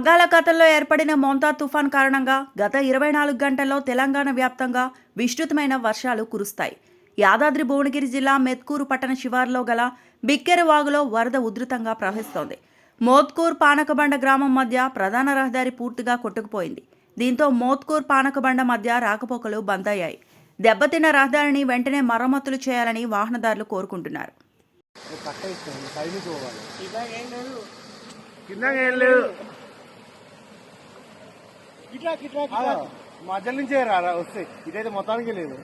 బంగాళాఖాతంలో ఏర్పడిన మోంతా తుఫాన్ కారణంగా గత 24 గంటల్లో తెలంగాణ వ్యాప్తంగా విస్తృతమైన వర్షాలు కురుస్తాయి. యాదాద్రి భువనగిరి జిల్లా మెత్కూరు పట్టణ శివారులో గల బిక్కెర వాగులో వరద ఉధృతంగా ప్రవహిస్తోంది. మోత్కూర్ పానకబండ గ్రామం మధ్య ప్రధాన రహదారి పూర్తిగా కొట్టుకుపోయింది. దీంతో మోత్కూర్ పానకబండ మధ్య రాకపోకలు బంద్ అయ్యాయి. దెబ్బతిన్న రహదారిని వెంటనే మరమ్మతులు చేయాలని వాహనదారులు కోరుకుంటున్నారు. మధ్య నుంచే రా వస్తే ఇదైతే మొత్తానికి లేదు.